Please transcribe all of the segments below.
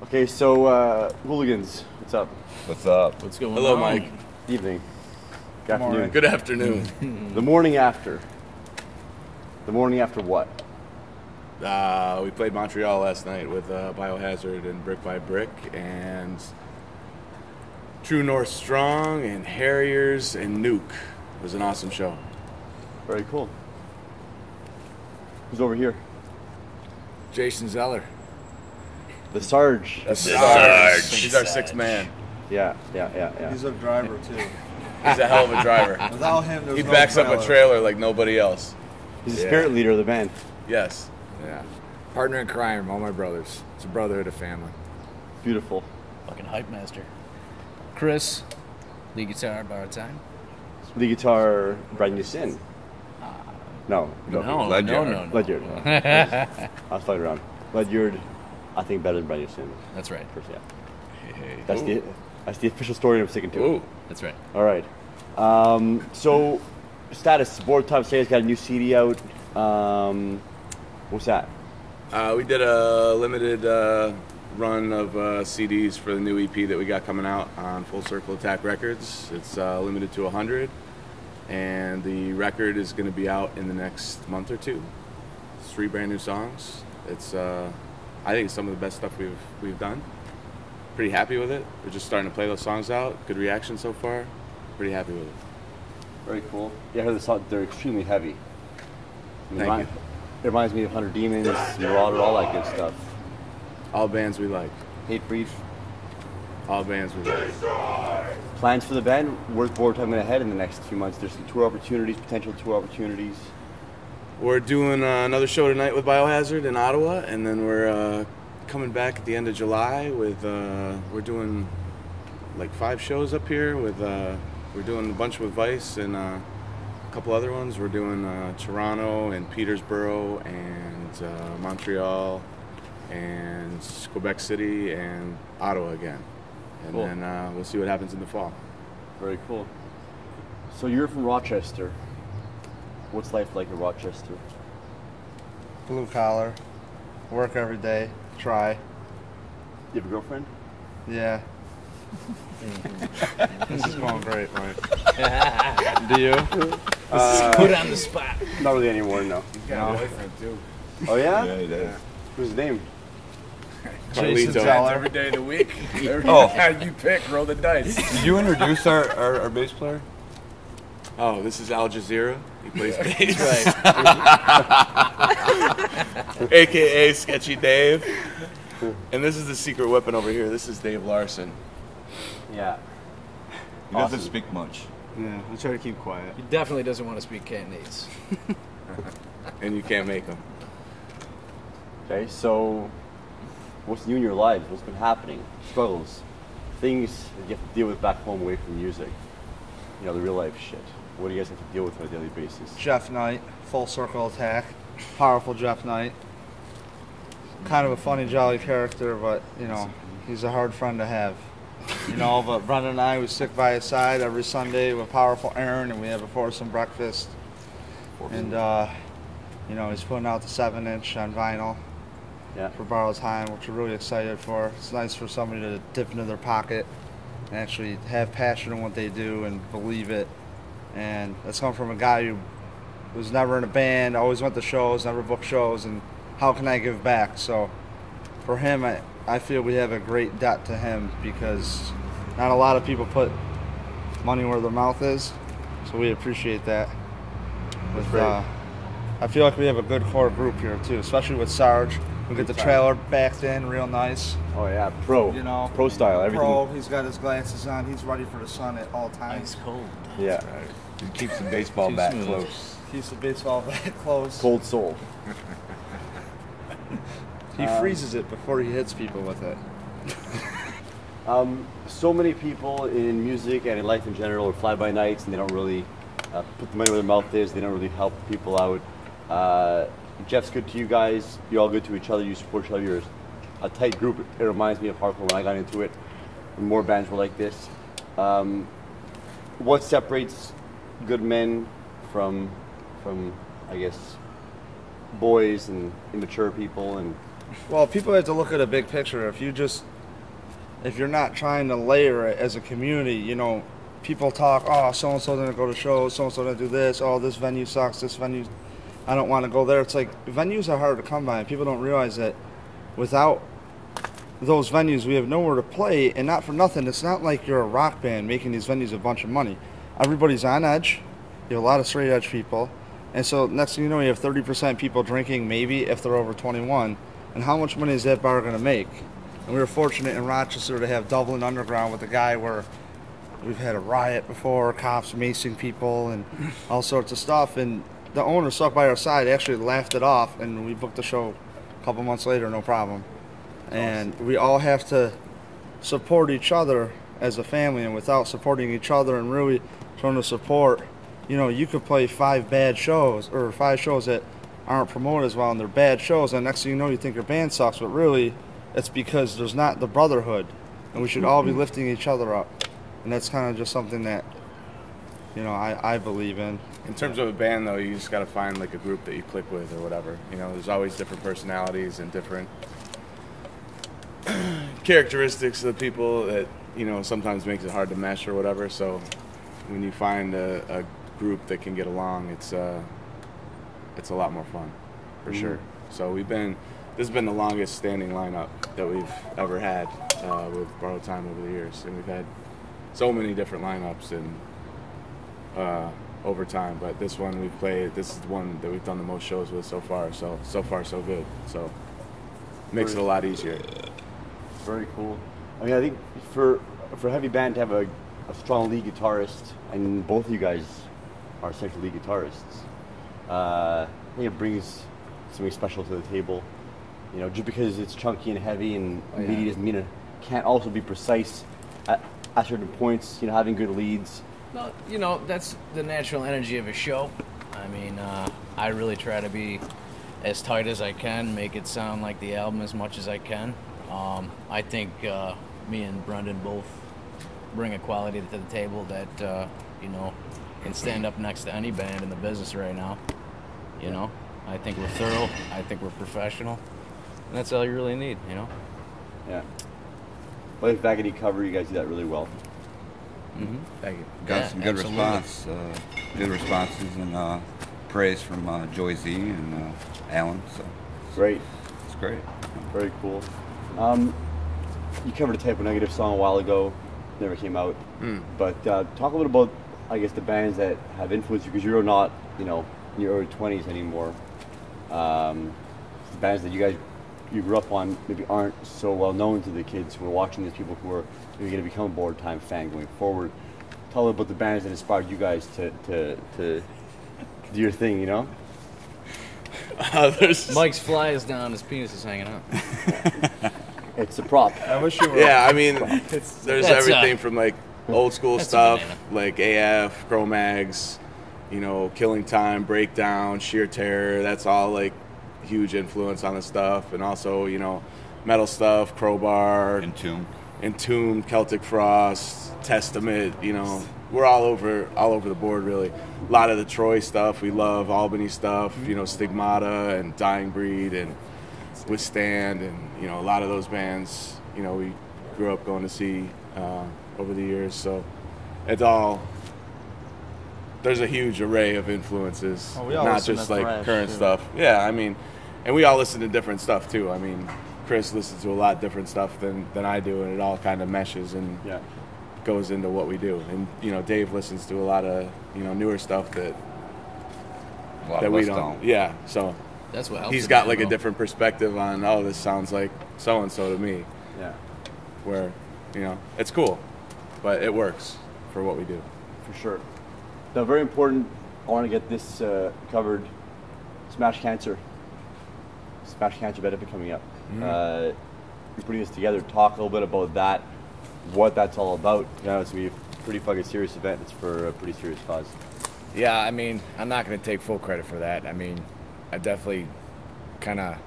Okay, so hooligans, what's up? What's up? What's going Hello, on? Mike. Evening. Good afternoon. Good afternoon. The morning after. The morning after what? We played Montreal last night with Biohazard and Brick by Brick and True North Strong and Harriers and Nuke. It was an awesome show. Very cool. Who's over here? Jason Zeller. The Sarge. That's Sarge. He's our sixth man. Yeah. He's a driver too. He's a hell of a driver. Without him, there's He no backs up trailer. a trailer like nobody else. He's the spirit leader of the band. Yes. Yeah. Partner in crime, all my brothers. It's a brotherhood of family. Beautiful. Fucking hype master. Chris, lead guitar, borrowed time. The guitar, Brand New Sin. No. Ledyard. Ledyard. I was playing around. Ledyard, I think better than Brand New Sin. That's right. First, yeah. That's the official story I'm sticking to. Ooh. That's right. All right. So, status. Board Top Say's got a new CD out. What's that? We did a limited run of CDs for the new EP that we got coming out on Full Circle Attack Records. It's limited to 100, and the record is going to be out in the next month or two. It's 3 brand new songs. It's I think it's some of the best stuff we've done. Pretty happy with it. We're just starting to play those songs out. Good reaction so far. Pretty happy with it. Very cool. Yeah, I heard the song. They're extremely heavy. Thank you. It reminds me of 100 Demons, Marauder, all that good stuff. All bands we like. Hatebreed. All bands we like. Plans for the band? Where's Board Time going to head in the next few months? There's some tour opportunities, potential tour opportunities. We're doing another show tonight with Biohazard in Ottawa, and then we're coming back at the end of July with we're doing like 5 shows up here with we're doing a bunch with Vice and a couple other ones. We're doing Toronto and Petersburg and Montreal and Quebec City and Ottawa again, and cool. then we'll see what happens in the fall. Very cool. So you're from Rochester. What's life like in Rochester? Blue collar, work every day, try. You have a girlfriend? Yeah. This is going great, Mike. Do you? Put it on the spot. Not really anymore, no. He's got a boyfriend, too. Oh, yeah? Yeah, he does. Who's his name? Jason Carlito. Zeller. Every day of the week. Oh. You pick, roll the dice. Did you introduce our bass player? Oh, this is Al Jazeera. He plays bass. Right. AKA Sketchy Dave. And this is the secret weapon over here. This is Dave Larson. Yeah. He doesn't speak much. Yeah, I try to keep quiet. He definitely doesn't want to speak Cantonese. And you can't make him. Okay, so what's new in your lives? What's been happening? Struggles, things that you have to deal with back home away from music. You know, the real life shit. What do you guys have to deal with on a daily basis? Jeff Knight, Full Circle Attack, powerful Jeff Knight. Kind of a funny, jolly character, but you know, he's a hard friend to have. You know, but Brendan and I, we stick by his side every Sunday with powerful Aaron, and we have a foursome breakfast. And you know, he's putting out the 7-inch on vinyl. Yeah. For Borrowed Time, which we're really excited for. It's nice for somebody to dip into their pocket and actually have passion in what they do and believe it. And that's coming from a guy who was never in a band, always went to shows, never booked shows, and how can I give back? So for him, I feel we have a great debt to him because not a lot of people put money where their mouth is, so we appreciate that. With, I feel like we have a good core group here too, especially with Sarge. We get the trailer backed in real nice. Oh yeah, pro. You know, pro style, everything. Pro. He's got his glasses on. He's ready for the sun at all times. Ice cold. Yeah. He keeps the baseball bat close. Keeps the baseball bat close. Cold soul. He freezes it before he hits people with it. So many people in music and in life in general are fly-by-nights, and they don't really put the money where their mouth is. They don't really help people out. Jeff's good to you guys. You're all good to each other. You support each other. You're a tight group. It reminds me of hardcore when I got into it. When more bands were like this. What separates good men from I guess boys and immature people? And Well, people have to look at a big picture. If you just if you're not trying to layer it as a community, you know, people talk, oh, so-and-so didn't go to shows, so-and-so didn't do this, oh, this venue sucks, this venue, I don't want to go there. It's like, venues are hard to come by, and people don't realize that without those venues, we have nowhere to play, and not for nothing, it's not like you're a rock band making these venues a bunch of money. Everybody's on edge. You have a lot of straight edge people. And so next thing you know, you have 30% people drinking, maybe, if they're over 21. And how much money is that bar going to make? And we were fortunate in Rochester to have Dublin Underground with a guy where we've had a riot before, cops macing people and all sorts of stuff. And the owner stuck by our side, actually laughed it off, and we booked the show a couple months later, no problem. And we all have to support each other as a family, and without supporting each other and really trying to support, you know, you could play 5 bad shows or 5 shows that aren't promoted as well, and they're bad shows, and next thing you know, you think your band sucks, but really it's because there's not the brotherhood, and we should all be lifting each other up. And that's kind of just something that, you know, I believe in. In terms of a band, though, you just got to find like a group that you click with or whatever. You know, there's always different personalities and different characteristics of people that, you know, sometimes makes it hard to mesh or whatever. So when you find a group that can get along, it's a lot more fun, for sure. So this has been the longest standing lineup that we've ever had with Borrowed Time over the years, and we've had so many different lineups and over time. But this one we've played. This is the one that we've done the most shows with so far. So far so good. So makes it a lot easier. Very cool. I mean, I think for a heavy band to have a strong lead guitarist, and both of you guys are essentially lead guitarists, I think it brings something special to the table. You know, just because it's chunky and heavy and meaty doesn't mean it can't also be precise at certain points. You know, having good leads. No, you know, that's the natural energy of a show. I mean, I really try to be as tight as I can, make it sound like the album as much as I can. I think me and Brendan both bring a quality to the table that, you know, can stand up next to any band in the business right now. You know, I think we're thorough. I think we're professional. And that's all you really need, you know? Yeah. Well, if back any cover, you guys do that really well. Mm-hmm. Thank you. Got some good absolutely. response. Good responses and praise from Joy Z and Alan. So Great. it's great. Very cool. You covered a Type O Negative song a while ago. Never came out. But talk a little about, I guess, the bands that have influenced you, because you're not, you know, in your early 20s anymore. The bands that you grew up on maybe aren't so well known to the kids who are watching these, people who are maybe going to become a Borrowed Time fan going forward. Tell them about the bands that inspired you guys to do your thing, you know? Mike's fly is down, his penis is hanging out. It's a prop. I wish you were. Yeah, I mean, there's everything from like old school That's a stuff, banana. like AF, Cro-Mags, you know, Killing Time, Breakdown, Sheer Terror. That's all like huge influence on the stuff, and also, you know, metal stuff, Crowbar, Entombed, Celtic Frost, Testament. You know, we're all over the board really. A lot of the Troy stuff we love, Albany stuff, you know, Stigmata and Dying Breed and Withstand, and you know, a lot of those bands, you know, we grew up going to see over the years. So it's all, there's a huge array of influences, Oh, we all not listen just to like thrash, current too. stuff. Yeah, I mean, and we all listen to different stuff too. I mean, Chris listens to a lot different stuff than I do, and it all kind of meshes and Yeah. goes into what we do. And you know, Dave listens to a lot of, you know, newer stuff that A lot of we us don't. Yeah, so That's what helps. he's the got band, like a though. different perspective on, oh, this sounds like so and so to me, Yeah. where, you know, it's cool, but it works for what we do. For sure. Now, very important, I want to get this covered. Smash Cancer. Smash Cancer benefit coming up. You're putting this together. Talk a little bit about that, what that's all about. You know, it's going to be a pretty fucking serious event. It's for a pretty serious cause. Yeah, I mean, I'm not going to take full credit for that. I mean, I definitely kind of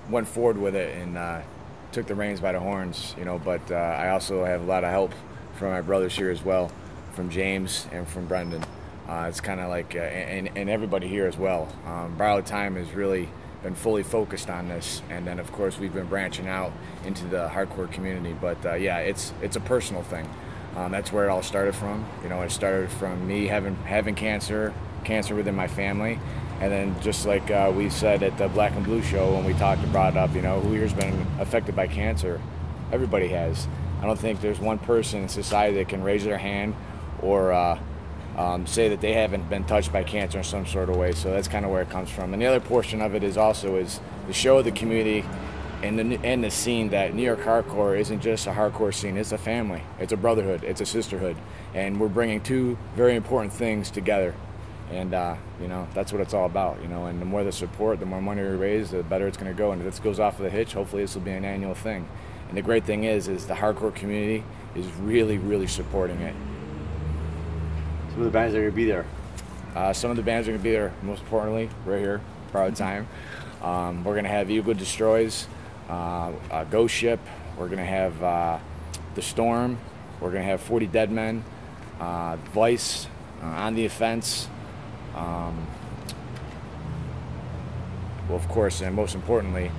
went forward with it and took the reins by the horns, you know, but I also have a lot of help from my brothers here as well, from James and from Brendan. It's kind of like, and everybody here as well. Borrowed Time has really been fully focused on this, and then of course we've been branching out into the hardcore community. But yeah, it's a personal thing. That's where it all started from. You know, it started from me having cancer within my family, and then just like we said at the Black and Blue show when we brought it up, you know, who here's been affected by cancer? Everybody has. I don't think there's one person in society that can raise their hand or say that they haven't been touched by cancer in some sort of way. So that's kind of where it comes from. And the other portion of it is to show the community and the scene that New York hardcore isn't just a hardcore scene. It's a family. It's a brotherhood. It's a sisterhood. And we're bringing two very important things together. And, you know, that's what it's all about, you know. And the more the support, the more money we raise, the better it's going to go. And if this goes off of the hitch, hopefully this will be an annual thing. And the great thing is the hardcore community is really, really supporting it. Some of the bands that are going to be there. Some of the bands are going to be there, most importantly, right here, Proud Time. We're going to have Eagle Destroys, Ghost Ship. We're going to have The Storm. We're going to have 40 Dead Men, Vice, On the Offense. Well, of course, and most importantly,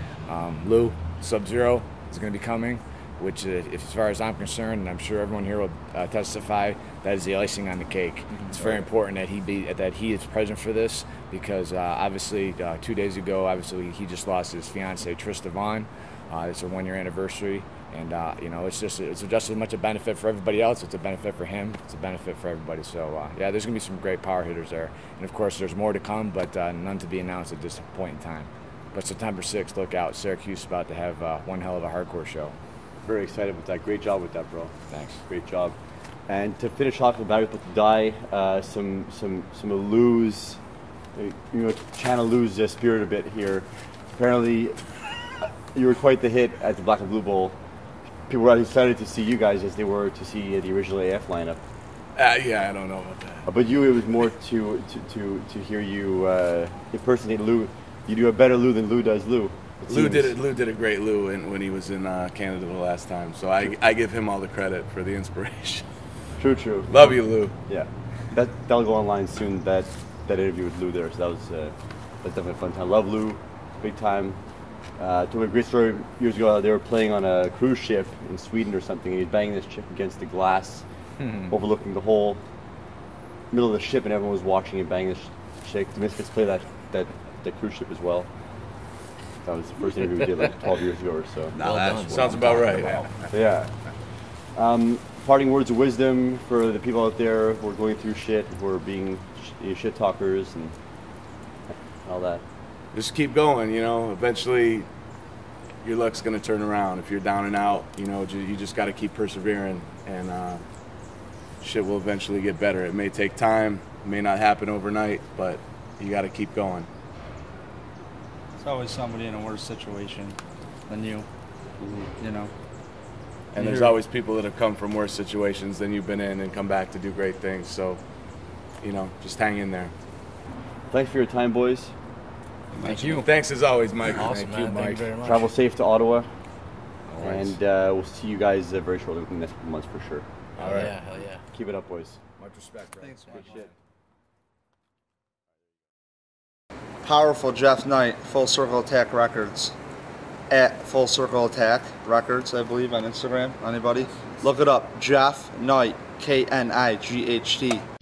Lou Sub-Zero is going to be coming, which, as far as I'm concerned, and I'm sure everyone here will testify, that is the icing on the cake. It's very important that he is present for this because obviously 2 days ago, obviously he just lost his fiancee Trista Vaughn. It's a 1-year anniversary, and you know, it's just as much a benefit for everybody else. It's a benefit for him. It's a benefit for everybody. So yeah, there's gonna be some great power hitters there, and of course there's more to come, but none to be announced at this point in time. But September 6th, look out! Syracuse is about to have one hell of a hardcore show. Very excited with that. Great job with that, bro. Thanks. Great job. And to finish off the Battery Put to Die, some of Lou's, you know, channel Lou's spirit a bit here. Apparently, you were quite the hit at the Black and Blue Bowl. People were as excited to see you guys as they were to see the original AF lineup. Yeah, I don't know about that. But you, it was more to hear you impersonate Lou. You do a better Lou than Lou does Lou. Lou did a great Lou when he was in Canada the last time. So I give him all the credit for the inspiration. True. Love you, Lou. Yeah, that'll go online soon. That interview with Lou there. So that's definitely a fun time. Love Lou, big time. Told me a great story years ago. They were playing on a cruise ship in Sweden or something, and he's banging this chick against the glass, overlooking the whole middle of the ship, and everyone was watching him bang this chick. The Misfits play that cruise ship as well. That was the first interview we did like 12 years ago or so. Now that sounds about right. Yeah. Parting words of wisdom for the people out there who are going through shit, who are being shit talkers and all that. Just keep going, you know. Eventually, your luck's gonna turn around. If you're down and out, you know, you just got to keep persevering, and shit will eventually get better. It may take time, it may not happen overnight, but you got to keep going. There's always somebody in a worse situation than you, you know. And there's always people that have come from worse situations than you've been in and come back to do great things. So, you know, just hang in there. Thanks for your time, boys. Thank you. Thanks as always, Mike. Awesome, Thank you, man. Mike. Thank you very much. Travel safe to Ottawa. Always. And we'll see you guys very shortly in the next couple months for sure. Hell yeah, hell yeah. Keep it up, boys. Much respect, bro. Thanks, Good shit. Powerful Jeff Knight, Full Circle Attack Records. At Full Circle Attack Records, I believe, on Instagram. Anybody? Look it up. Jeff Knight, Knight.